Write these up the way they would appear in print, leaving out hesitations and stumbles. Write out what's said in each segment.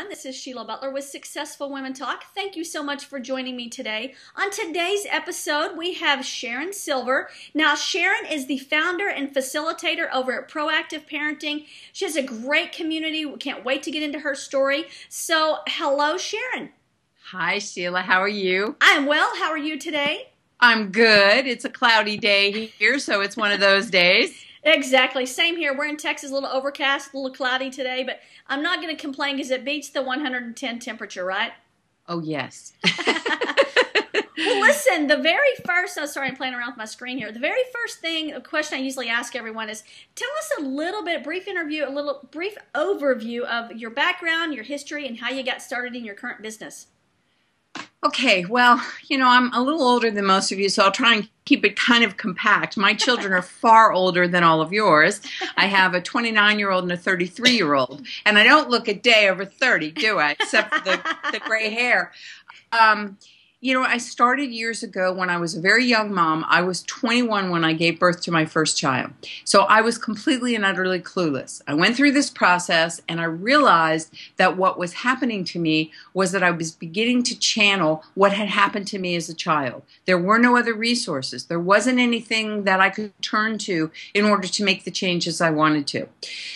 everyone. This is Sheila Butler with Successful Women Talk. Thank you so much for joining me today. On today's episode, we have Sharon Silver. Now, Sharon is the founder and facilitator over at Proactive Parenting. She has a great community. We can't wait to get into her story. So, hello, Sharon. Hi, Sheila. How are you? I'm well. How are you today? I'm good. It's a cloudy day here, so it's one of those days. Exactly. Same here. We're in Texas, a little overcast, a little cloudy today, but I'm not going to complain because it beats the 110 temperature, right? Oh, yes. Well, listen, the very first, oh, sorry, I'm playing around with my screen here. The very first thing, a question I usually ask everyone is, tell us a little bit, brief overview of your background, your history, and how you got started in your current business. Okay, well, you know, I'm a little older than most of you, so I'll try and keep it kind of compact. My children are far older than all of yours. I have a 29-year-old and a 33-year-old, and I don't look a day over 30, do I, except for the gray hair. You know, I started years ago when I was a very young mom. I was 21 when I gave birth to my first child. So I was completely and utterly clueless. I went through this process and I realized that what was happening to me was that I was beginning to channel what had happened to me as a child. There were no other resources. There wasn't anything that I could turn to in order to make the changes I wanted to.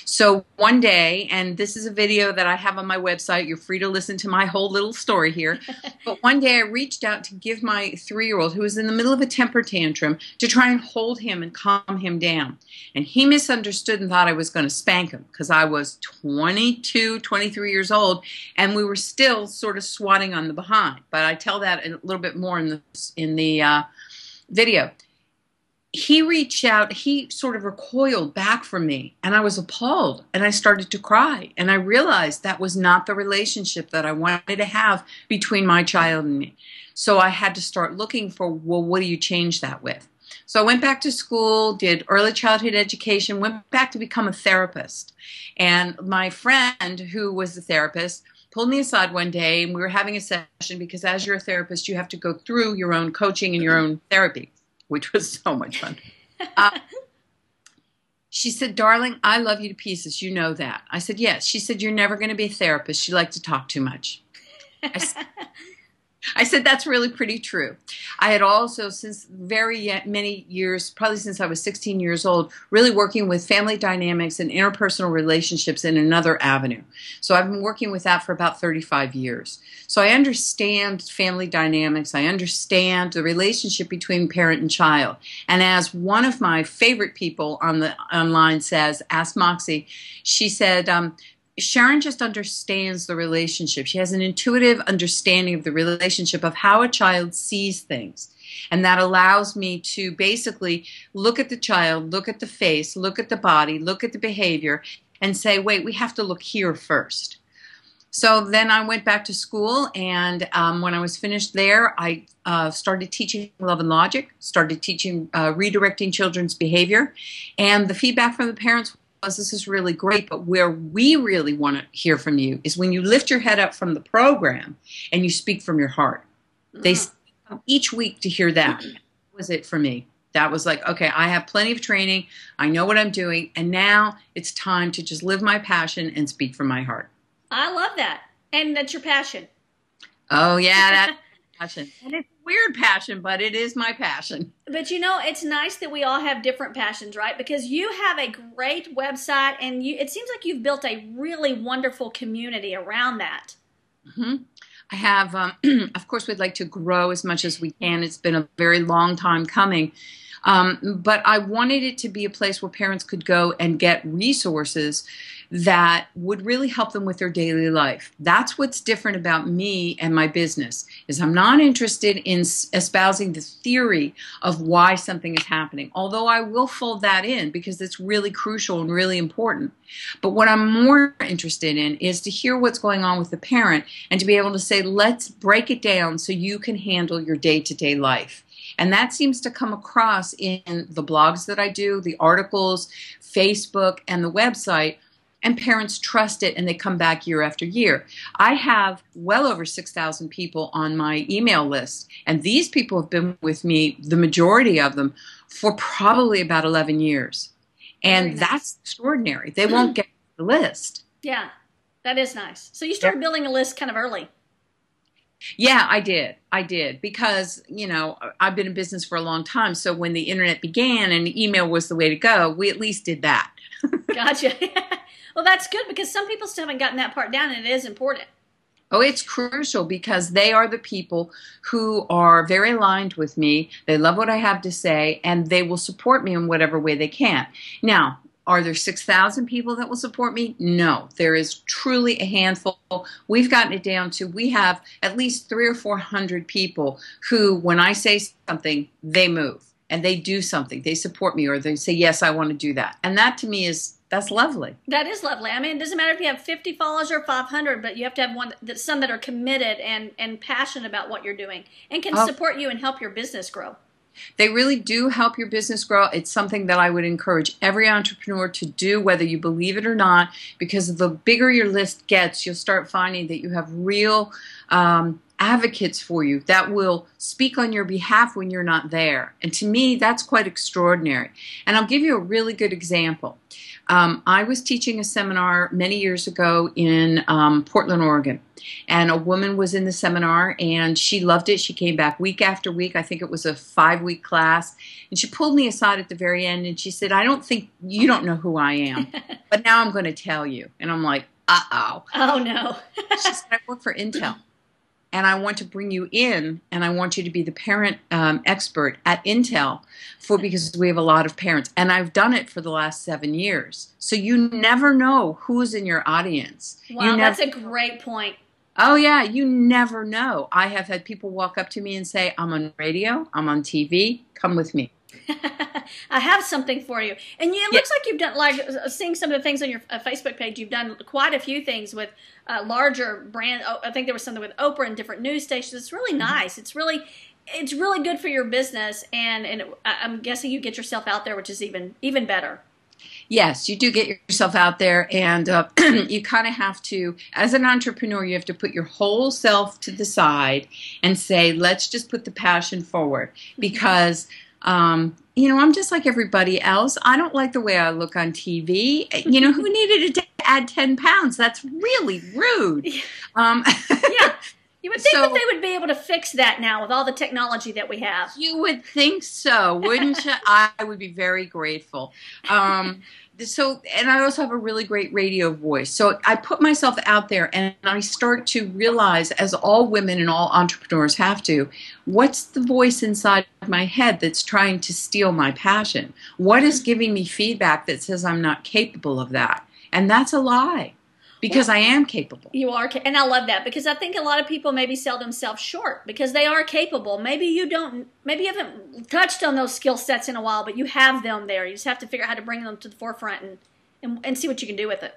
So one day, and this is a video that I have on my website, you're free to listen to my whole little story here, but one day I reached out to give my 3-year-old, who was in the middle of a temper tantrum, to try and hold him and calm him down. And he misunderstood and thought I was going to spank him because I was 22, 23 years old, and we were still sort of swatting on the behind. But I tell that a little bit more in the video. He reached out, he sort of recoiled back from me, and I was appalled, and I started to cry, and I realized that was not the relationship that I wanted to have between my child and me. So I had to start looking for, well, what do you change that with? So I went back to school, did early childhood education, went back to become a therapist. And my friend, who was the therapist, pulled me aside one day, and we were having a session because as you're a therapist, you have to go through your own coaching and your own therapy, which was so much fun. She said, darling, I love you to pieces. You know that. I said, yes. She said, you're never going to be a therapist. You like to talk too much. I said, that's really pretty true. I had also, since very many years, probably since I was 16 years old, really working with family dynamics and interpersonal relationships in another avenue. So I've been working with that for about 35 years. So I understand family dynamics. I understand the relationship between parent and child. And as one of my favorite people online says, Ask Moxie, she said, Sharon just understands the relationship. She has an intuitive understanding of the relationship of how a child sees things. And that allows me to basically look at the child, look at the face, look at the body, look at the behavior, and say, wait, we have to look here first. So then I went back to school, and when I was finished there, I started teaching Love and Logic, started teaching redirecting children's behavior, and the feedback from the parents was, this is really great, but where we really want to hear from you is when you lift your head up from the program and you speak from your heart. They come each week to hear that. That was it for me. That was like, okay, I have plenty of training. I know what I'm doing. And now it's time to just live my passion and speak from my heart. I love that. And that's your passion. Oh, yeah, that's passion. And it's a weird passion, but it is my passion. But you know, it's nice that we all have different passions, right? Because you have a great website, and it seems like you've built a really wonderful community around that. Mm-hmm. I have, of course, we'd like to grow as much as we can. It's been a very long time coming. But I wanted it to be a place where parents could go and get resources that would really help them with their daily life. That's what's different about me and my business, is I'm not interested in espousing the theory of why something is happening, although I will fold that in because it's really crucial and really important. But what I'm more interested in is to hear what's going on with the parent and to be able to say, let's break it down so you can handle your day-to-day life. And that seems to come across in the blogs that I do, the articles, Facebook, and the website, and parents trust it and they come back year after year. I have well over 6,000 people on my email list, and these people have been with me, the majority of them, for probably about 11 years. And that's extraordinary. They won't get the list. Yeah. That is nice. So you started building a list kind of early. Yeah, I did. I did because, I've been in business for a long time. So when the internet began and email was the way to go, we at least did that. Gotcha. Well, that's good because some people still haven't gotten that part down, and it is important. Oh, it's crucial because they are the people who are very aligned with me. They love what I have to say, and they will support me in whatever way they can. Now, are there 6,000 people that will support me? No, there is truly a handful. We've gotten it down to, we have at least 300 or 400 people who, when I say something, they move and they do something. They support me, or they say, yes, I want to do that. And that to me that's lovely. That is lovely. I mean, it doesn't matter if you have 50 followers or 500, but you have to have some that are committed and passionate about what you're doing and can support you and help your business grow. They really do help your business grow. It's something that I would encourage every entrepreneur to do, whether you believe it or not, because the bigger your list gets, you'll start finding that you have real advocates for you that will speak on your behalf when you're not there. And to me, that's quite extraordinary. And I'll give you a really good example. I was teaching a seminar many years ago in Portland, Oregon. And a woman was in the seminar, and she loved it. She came back week after week. I think it was a 5-week class. And she pulled me aside at the very end, and she said, I don't think you don't know who I am, but now I'm going to tell you. And I'm like, uh-oh. Oh, no. She said, I work for Intel, and I want to bring you in, and I want you to be the parent expert at Intel because we have a lot of parents. And I've done it for the last 7 years. So you never know who's in your audience. Wow, that's a great point. Oh, yeah, you never know. I have had people walk up to me and say, I'm on radio, I'm on TV, come with me. I have something for you. And it looks like you've done, like seeing some of the things on your Facebook page, you've done quite a few things with larger brand. I think there was something with Oprah and different news stations. It's really nice. It's really good for your business. And I'm guessing you get yourself out there, which is even better. Yes, you do get yourself out there, and you kind of have to, as an entrepreneur, you have to put your whole self to the side and say, let's just put the passion forward because, I'm just like everybody else. I don't like the way I look on TV. Who needed to add 10 pounds? That's really rude. Yeah. You would think that they would be able to fix that now with all the technology that we have. You would think so, wouldn't you? I would be very grateful. And I also have a really great radio voice. So I put myself out there and I start to realize, as all women and all entrepreneurs have to, what's the voice inside my head that's trying to steal my passion? What is giving me feedback that says I'm not capable of that? And that's a lie. Because I am capable. You are, and I love that because I think a lot of people maybe sell themselves short because they are capable. Maybe you haven't touched on those skill sets in a while, but you have them there. You just have to figure out how to bring them to the forefront and see what you can do with it.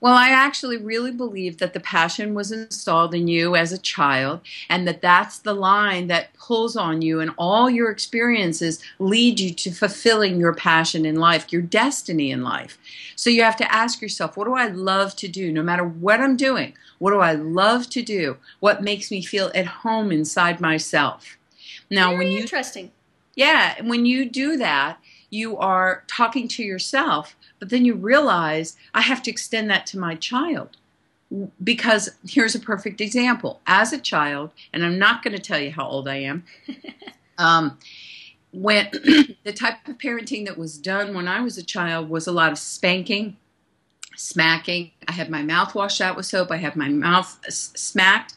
Well, I actually really believe that the passion was installed in you as a child and that's the line that pulls on you, and all your experiences lead you to fulfilling your passion in life, your destiny in life. So you have to ask yourself, what do I love to do? No matter what I'm doing, what do I love to do? What makes me feel at home inside myself? Now, Very interesting. Yeah, when you do that, you are talking to yourself, but then you realize I have to extend that to my child. Because here's a perfect example. As a child, and I'm not going to tell you how old I am, when the type of parenting that was done when I was a child was a lot of spanking, smacking. I had my mouth washed out with soap. I had my mouth smacked.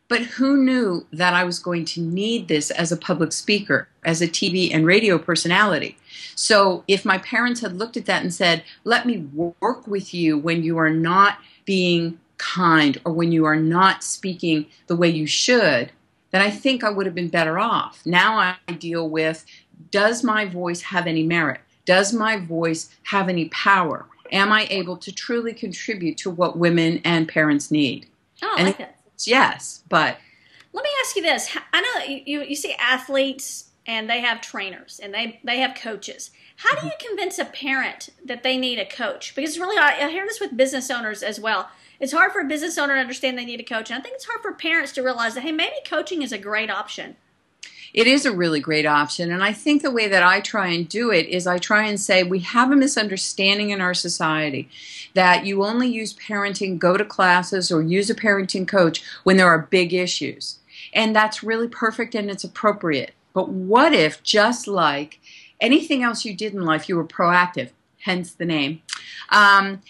But who knew that I was going to need this as a public speaker, as a TV and radio personality? So if my parents had looked at that and said, let me work with you when you are not being kind or when you are not speaking the way you should, then I think I would have been better off. Now I deal with, does my voice have any merit? Does my voice have any power? Am I able to truly contribute to what women and parents need? Oh, I like that. Yes, but let me ask you this. I know that you see athletes and they have trainers and they have coaches. How do you convince a parent that they need a coach? Because really, I hear this with business owners as well. It's hard for a business owner to understand they need a coach. And I think it's hard for parents to realize that, hey, maybe coaching is a great option. It is a really great option. And I think the way that I try and do it is I try and say we have a misunderstanding in our society that you only use parenting, go to classes, or use a parenting coach when there are big issues. And that's really perfect and it's appropriate. But what if, just like anything else you did in life, you were proactive, hence the name, and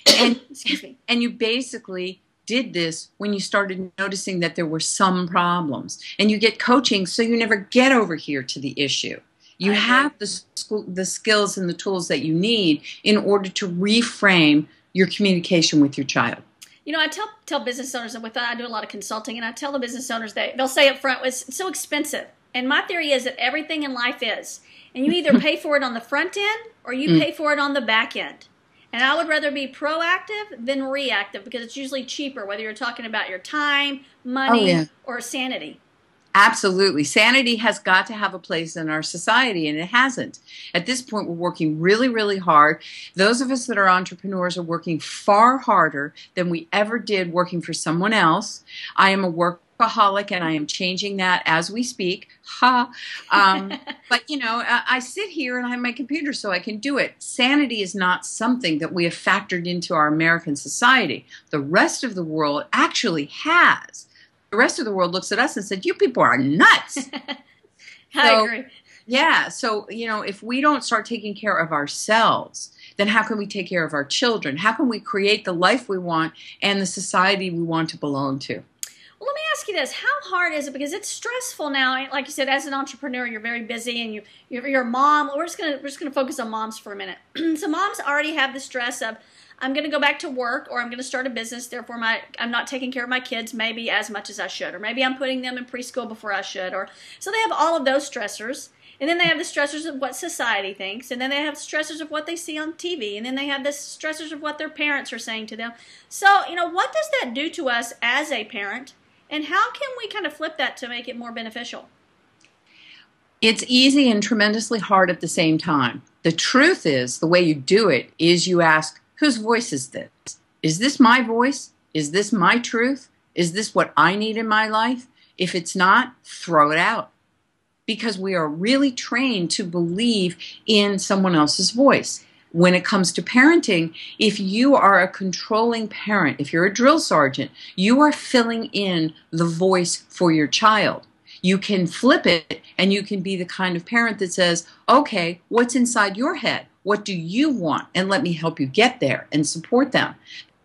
Excuse me. and you basically did this when you started noticing that there were some problems, and you get coaching so you never get over here to the issue. You have the skills and the tools that you need in order to reframe your communication with your child. You know, I tell business owners, and with that I do a lot of consulting, and I tell the business owners that they'll say up front, it's so expensive. And my theory is that everything in life is. And you either pay for it on the front end or you pay for it on the back end. And I would rather be proactive than reactive because it's usually cheaper, whether you're talking about your time, money, or sanity. Absolutely. Sanity has got to have a place in our society, and it hasn't. At this point, we're working really, really hard. Those of us that are entrepreneurs are working far harder than we ever did working for someone else. I am a workaholic, and I am changing that as we speak. But, you know, I sit here and I have my computer so I can do it. Sanity is not something that we have factored into our American society. The rest of the world actually has. The rest of the world looks at us and said, you people are nuts. I agree. Yeah. So, you know, if we don't start taking care of ourselves, then how can we take care of our children? How can we create the life we want and the society we want to belong to? Well, let me ask you this. How hard is it? Because it's stressful now. Like you said, as an entrepreneur, you're very busy and you're a mom. We're just gonna focus on moms for a minute. So moms already have the stress of, I'm going to go back to work, or I'm going to start a business, therefore I'm not taking care of my kids maybe as much as I should, or maybe I'm putting them in preschool before I should. So they have all of those stressors, and then they have the stressors of what society thinks, and then they have the stressors of what they see on TV, and then they have the stressors of what their parents are saying to them. So, you know, what does that do to us as a parent, and how can we kind of flip that to make it more beneficial? It's easy and tremendously hard at the same time. The truth is, the way you do it is you ask, whose voice is this? Is this my voice? Is this my truth? Is this what I need in my life? If it's not, throw it out. Because we are really trained to believe in someone else's voice. When it comes to parenting, if you are a controlling parent, if you're a drill sergeant, you are filling in the voice for your child. You can flip it and you can be the kind of parent that says, okay, what's inside your head? What do you want? And let me help you get there and support them.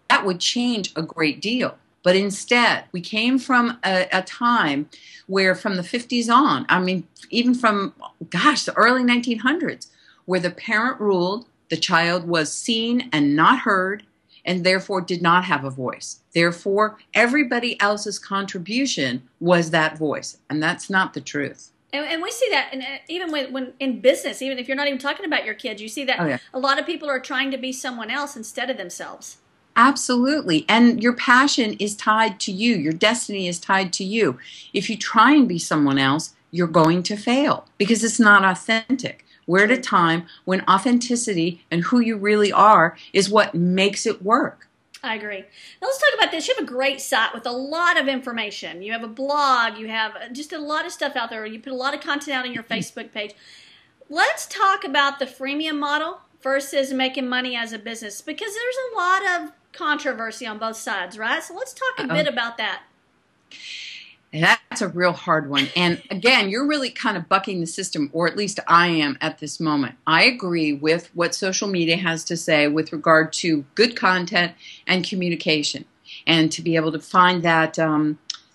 That would change a great deal. But instead, we came from a time where from the 50s on, I mean, even from, the early 1900s, where the parent ruled, the child was seen and not heard, and therefore did not have a voice. Therefore, everybody else's contribution was that voice. And that's not the truth. And we see that, and even when in business, even if you're not even talking about your kids, you see that a lot of people are trying to be someone else instead of themselves. Absolutely. And your passion is tied to you. Your destiny is tied to you. If you try and be someone else, you're going to fail because it's not authentic. We're at a time when authenticity and who you really are is what makes it work. I agree. Now let's talk about this. You have a great site with a lot of information. You have a blog. You have just a lot of stuff out there. You put a lot of content out on your Facebook page. Let's talk about the freemium model versus making money as a business, because there's a lot of controversy on both sides, right? So let's talk a bit about that. That's a real hard one. And again, you're really kind of bucking the system, or at least I am at this moment. I agree with what social media has to say with regard to good content and communication, and to be able to find that,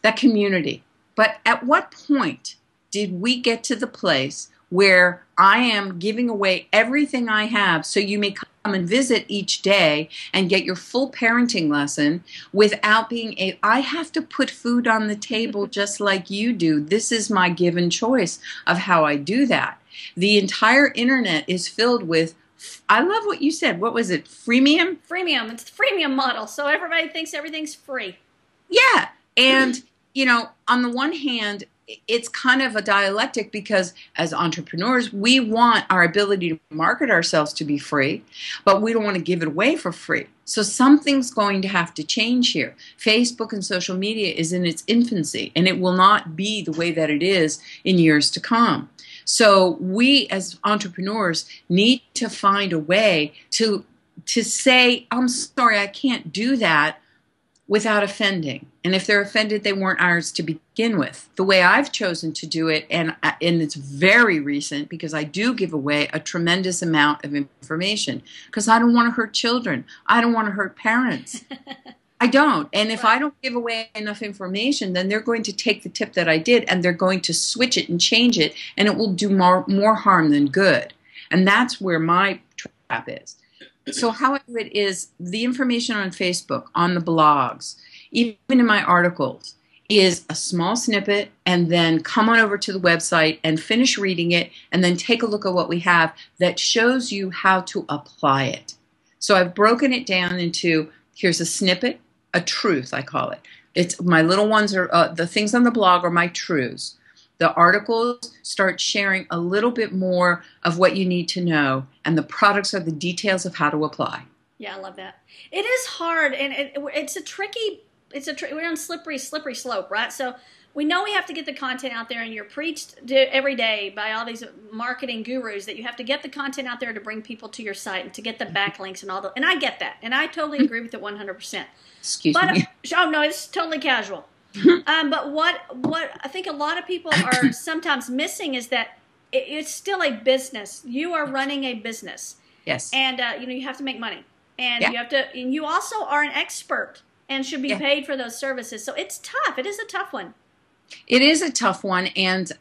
that community. But at what point did we get to the place where I am giving away everything I have so you may come and visit each day and get your full parenting lesson without being I have to put food on the table just like you do. This is my given choice of how I do that. The entire internet is filled with, I love what you said. What was it? Freemium? Freemium. It's the freemium model. So everybody thinks everything's free. Yeah. And, you know, on the one hand, it's kind of a dialectic, because as entrepreneurs, we want our ability to market ourselves to be free, but we don't want to give it away for free. So something's going to have to change here. Facebook and social media is in its infancy, and it will not be the way that it is in years to come. So we as entrepreneurs need to find a way to say, I'm sorry, I can't do that, without offending. And if they're offended, they weren't ours to begin with. The way I've chosen to do it, and it's very recent, because I do give away a tremendous amount of information, because I don't want to hurt children. I don't want to hurt parents. I don't. And if I don't give away enough information, then they're going to take the tip that I did, and they're going to switch it and change it, and it will do more harm than good. And that's where my trap is. So how I do it is the information on Facebook, on the blogs, even in my articles, is a small snippet, and then come on over to the website and finish reading it, and then take a look at what we have that shows you how to apply it. So I've broken it down into, here's a snippet, a truth, I call it. It's my little ones are, the things on the blog are my truths. The articles start sharing a little bit more of what you need to know, and the products are the details of how to apply. Yeah, I love that. It is hard, and it's a tricky, we're on slippery slope, right? So we know we have to get the content out there, and you're preached every day by all these marketing gurus that you have to get the content out there to bring people to your site and to get the backlinks and all that. And I get that, and I totally agree with it 100%. Excuse me. Oh, no, it's totally casual. But what I think a lot of people are sometimes missing is that it's still a business. You are running a business. Yes. And you have to make money, and you have to. And you also are an expert and should be paid for those services. So it's tough. It is a tough one. It is a tough one, and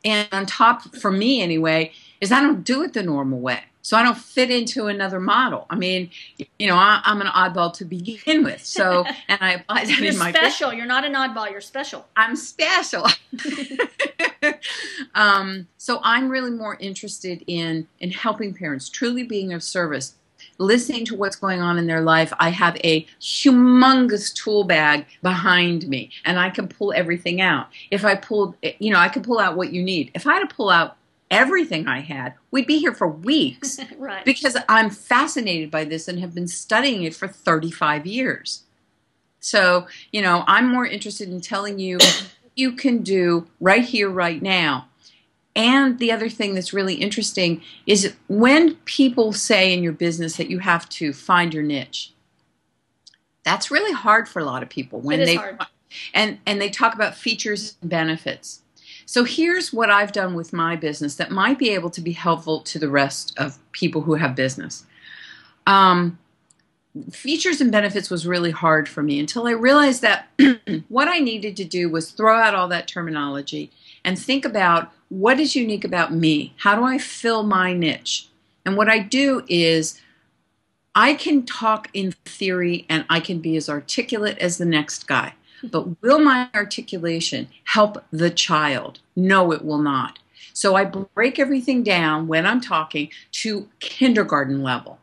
on top, for me anyway, is I don't do it the normal way. So I don't fit into another model. I mean, I'm an oddball to begin with. So, and I apply that in my business. You're special. You're not an oddball. You're special. I'm special. So I'm really more interested in helping parents, truly being of service, listening to what's going on in their life. I have a humongous tool bag behind me, and I can pull everything out. If I pulled, I can pull out what you need. If I had to pull out everything I had, we'd be here for weeks. Right. Because I'm fascinated by this and have been studying it for 35 years. So, I'm more interested in telling you what you can do right here, right now. And the other thing that's really interesting is when people say in your business that you have to find your niche, that's really hard for a lot of people. When it is hard. And they talk about features and benefits. So here's what I've done with my business that might be able to be helpful to the rest of people who have business. Features and benefits was really hard for me until I realized that what I needed to do was throw out all that terminology and think about what is unique about me. How do I fill my niche? And what I do is I can talk in theory and I can be as articulate as the next guy. But will my articulation help the child? No, it will not. So I break everything down when I'm talking to kindergarten level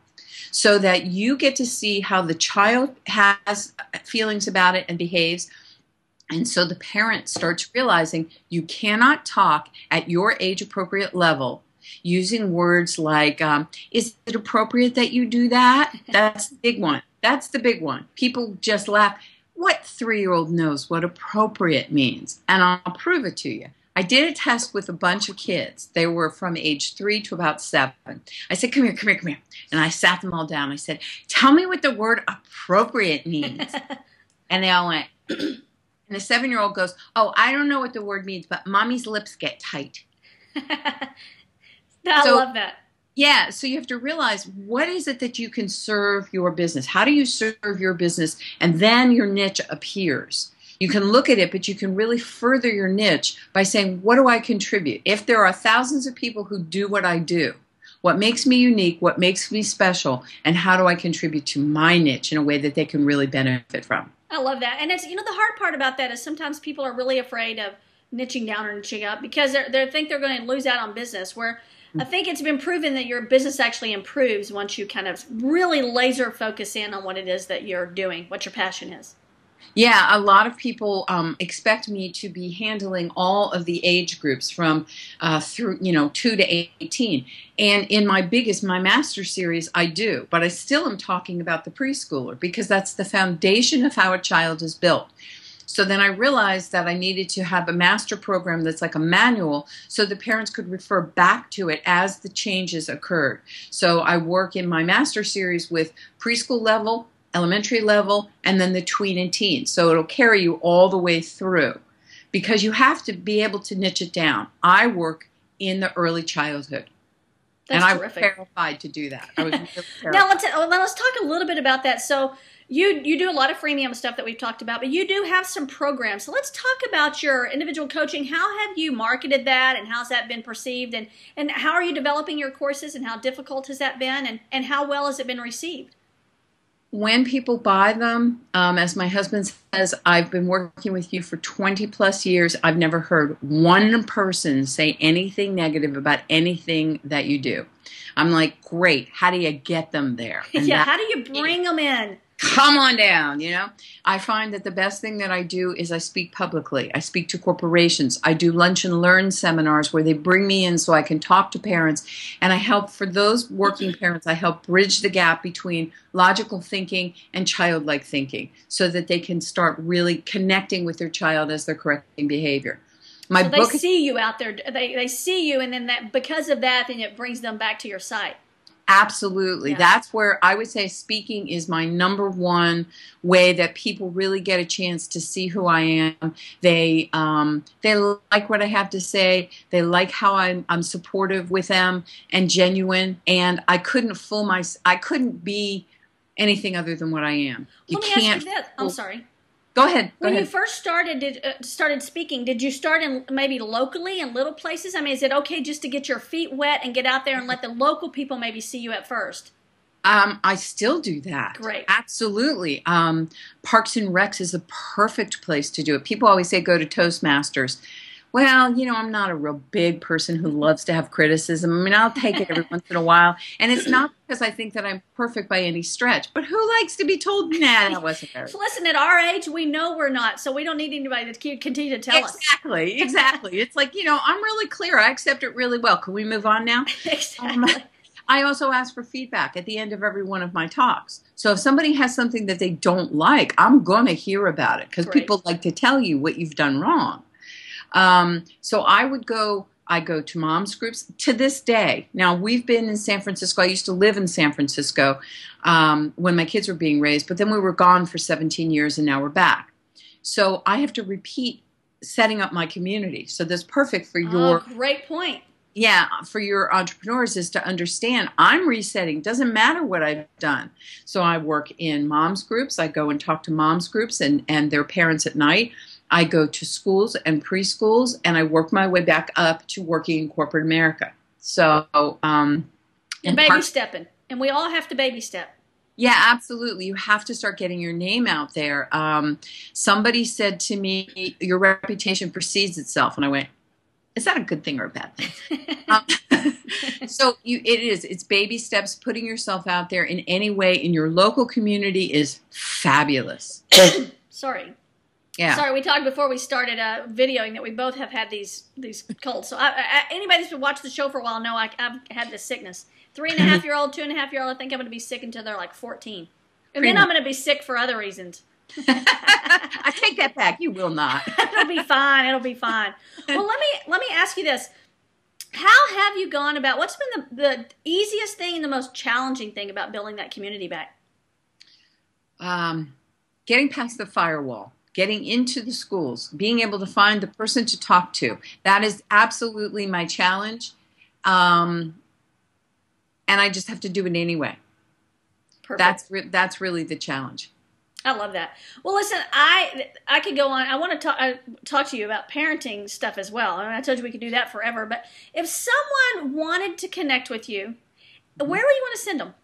so that you get to see how the child has feelings about it and behaves. And so the parent starts realizing you cannot talk at your age-appropriate level using words like, is it appropriate that you do that? That's the big one. That's the big one. People just laugh. What 3-year-old knows what appropriate means? And I'll prove it to you. I did a test with a bunch of kids. They were from age 3 to about 7. I said, come here. And I sat them all down. I said, tell me what the word appropriate means. And they all went, and the 7-year-old goes, oh, I don't know what the word means, but mommy's lips get tight. I love that. Yeah, so you have to realize, what is it that you can serve your business? How do you serve your business? And then your niche appears. You can look at it, but you can really further your niche by saying, what do I contribute? If there are thousands of people who do what I do, what makes me unique, what makes me special, and how do I contribute to my niche in a way that they can really benefit from? I love that. And it's, the hard part about that is sometimes people are really afraid of niching down or niching up because they think they're going to lose out on business, where I think it's been proven that your business actually improves once you kind of really laser focus in on what it is that you're doing, what your passion is. Yeah, a lot of people expect me to be handling all of the age groups from through 2 to 18. And in my master series, I do, but I still am talking about the preschooler because that's the foundation of how a child is built. So then I realized that I needed to have a master program that's like a manual so the parents could refer back to it as the changes occurred. So I work in my master series with preschool level, elementary level, and then the tween and teen. So it'll carry you all the way through because you have to be able to niche it down. I work in the early childhood. That's and terrific. I was terrified to do that. I was really terrified. Now let's talk a little bit about that. So you do a lot of freemium stuff that we've talked about, but you do have some programs. So let's talk about your individual coaching. How have you marketed that, and how's that been perceived, and how are you developing your courses, and how difficult has that been, and how well has it been received? When people buy them, as my husband says, I've been working with you for 20 plus years. I've never heard one person say anything negative about anything that you do. I'm like, great. How do you get them there? And yeah, how do you bring them in? Come on down, I find that the best thing that I do is I speak publicly. I speak to corporations. I do lunch and learn seminars where they bring me in so I can talk to parents. And I help, for those working parents, I help bridge the gap between logical thinking and childlike thinking so that they can start really connecting with their child as they're correcting behavior. So they see you out there. They see you, and then that because of that, then it brings them back to your site. Absolutely. Yeah. That's where I would say speaking is my number one way that people really get a chance to see who I am. They like what I have to say. They like how I'm supportive with them and genuine. And I couldn't be anything other than what I am. Let me ask you this. I'm sorry. Go ahead. When you first started speaking, did you start in maybe locally in little places? I mean, is it okay just to get your feet wet and get out there and let the local people maybe see you at first? I still do that. Great. Absolutely. Parks and Recs is a perfect place to do it. People always say go to Toastmasters. Well, I'm not a real big person who loves to have criticism. I mean, I'll take it every once in a while. And it's not because I think that I'm perfect by any stretch. But who likes to be told, nah, that wasn't very So listen, at our age, we know we're not. So we don't need anybody to continue to tell us. Exactly. It's like, I'm really clear. I accept it really well. Can we move on now? Exactly. I also ask for feedback at the end of every one of my talks. So if somebody has something that they don't like, I'm going to hear about it because people like to tell you what you've done wrong. So I go to moms groups to this day. Now we've been in San Francisco. I used to live in San Francisco, when my kids were being raised, but then we were gone for 17 years and now we're back. So I have to repeat setting up my community. So that's perfect for your great point. Yeah, for your entrepreneurs is to understand I'm resetting. Doesn't matter what I've done. So I work in moms groups. I go and talk to moms groups and their parents at night. I go to schools and preschools, and I work my way back up to working in corporate America. So, and baby stepping, and we all have to baby step. Yeah, absolutely. You have to start getting your name out there. Somebody said to me, "Your reputation precedes itself," and I went, "Is that a good thing or a bad thing?" So it is. It's baby steps. Putting yourself out there in any way in your local community is fabulous. Sorry. Yeah. Sorry, we talked before we started videoing that we both have had these colds. So anybody who's been watching the show for a while know I've had this sickness. 3.5-year-old, 2.5-year-old, I think I'm going to be sick until they're like 14. And then I'm going to be sick for other reasons. I take that back. You will not. It'll be fine. It'll be fine. Well, let me ask you this. How have you gone about, what's been the easiest thing and the most challenging thing about building that community back? Getting past the firewall. Getting into the schools, being able to find the person to talk to. That is absolutely my challenge. And I just have to do it anyway. Perfect. That's really the challenge. I love that. Well, listen, I could go on. I want to talk to you about parenting stuff as well. I mean, I told you we could do that forever. But if someone wanted to connect with you, where would you want to send them?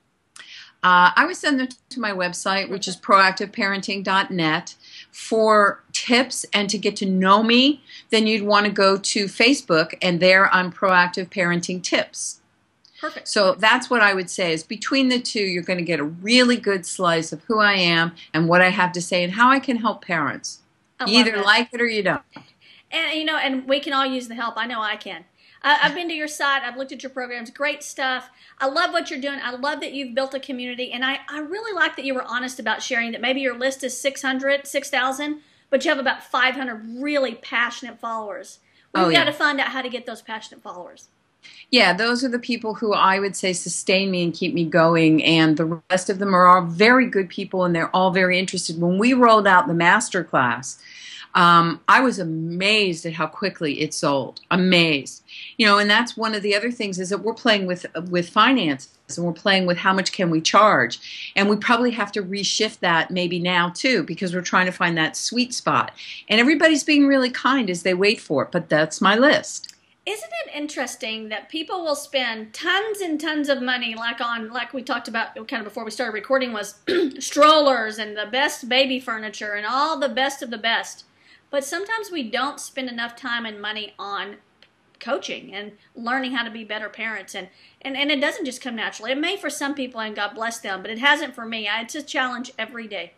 I would send them to my website, which is proactiveparenting.net. For tips and to get to know me, then you'd want to go to Facebook, and there I'm Proactive Parenting Tips. Perfect. So that's what I would say is between the two, you're going to get a really good slice of who I am and what I have to say and how I can help parents. You either like it or you don't. And, and we can all use the help. I know I can. I've been to your site. I've looked at your programs. Great stuff. I love what you're doing. I love that you've built a community. And I really like that you were honest about sharing that maybe your list is 6,000, but you have about 500 really passionate followers. We've got to find out how to get those passionate followers. Yeah, those are the people who I would say sustain me and keep me going, and the rest of them are all very good people, and they're all very interested. When we rolled out the master class, I was amazed at how quickly it sold. Amazed. And that's one of the other things is that we're playing with finances, and we're playing with how much can we charge. And we probably have to reshift that maybe now too, because we're trying to find that sweet spot. And everybody's being really kind as they wait for it, but that's my list. Isn't it interesting that people will spend tons and tons of money like we talked about kind of before we started recording was strollers and the best baby furniture and all the best of the best. But sometimes we don't spend enough time and money on coaching and learning how to be better parents. And it doesn't just come naturally. It may for some people, and God bless them, but it hasn't for me. It's a challenge every day.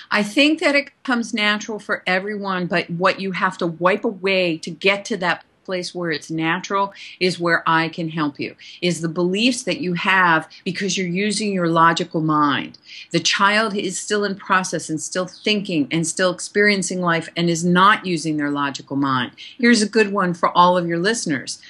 I think that it comes natural for everyone, but what you have to wipe away to get to that place where it's natural is where I can help you, is the beliefs that you have because you're using your logical mind. The child is still in process and still thinking and still experiencing life and is not using their logical mind. Here's a good one for all of your listeners.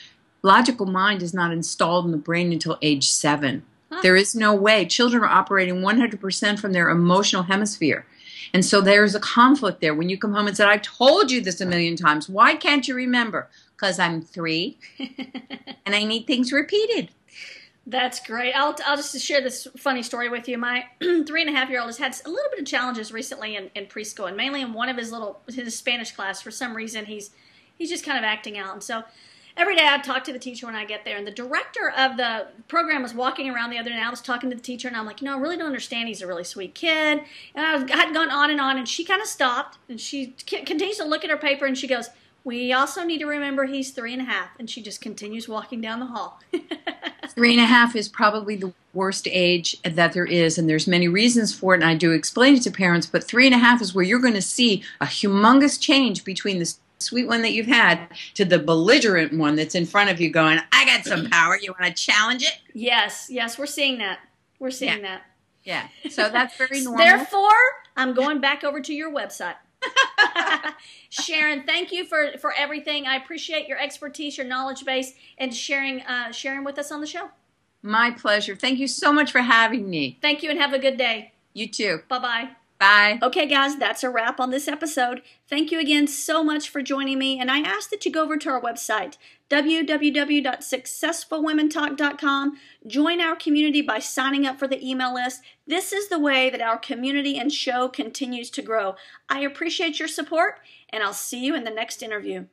Logical mind is not installed in the brain until age 7. There is no way. Children are operating 100% from their emotional hemisphere. And so there's a conflict there. When you come home and say, I've told you this a million times. Why can't you remember? Because I'm 3 and I need things repeated. That's great. I'll just share this funny story with you. My 3.5-year-old has had a little bit of challenges recently in preschool, and mainly in one of his Spanish class. For some reason, he's just kind of acting out. And so every day I talk to the teacher when I get there, and the director of the program was walking around the other day, and I was talking to the teacher, and I'm like, I really don't understand. He's a really sweet kid. And I had gone on, and she kind of stopped, and she continues to look at her paper, and she goes, we also need to remember he's 3.5, and she just continues walking down the hall. 3.5 is probably the worst age that there is, and there's many reasons for it, and I do explain it to parents, but 3.5 is where you're going to see a humongous change between the sweet one that you've had to the belligerent one that's in front of you going, I got some power, you want to challenge it? Yes, we're seeing that. We're seeing that. Yeah, so that's very normal. Therefore, I'm going back over to your website. Sharon, thank you for everything. I appreciate your expertise, your knowledge base, and sharing with us on the show. My pleasure. Thank you so much for having me. Thank you, and have a good day. You too. Bye-bye. Bye. Okay, guys, that's a wrap on this episode. Thank you again so much for joining me, and I ask that you go over to our website, www.successfulwomentalk.com. Join our community by signing up for the email list. This is the way that our community and show continues to grow. I appreciate your support, and I'll see you in the next interview.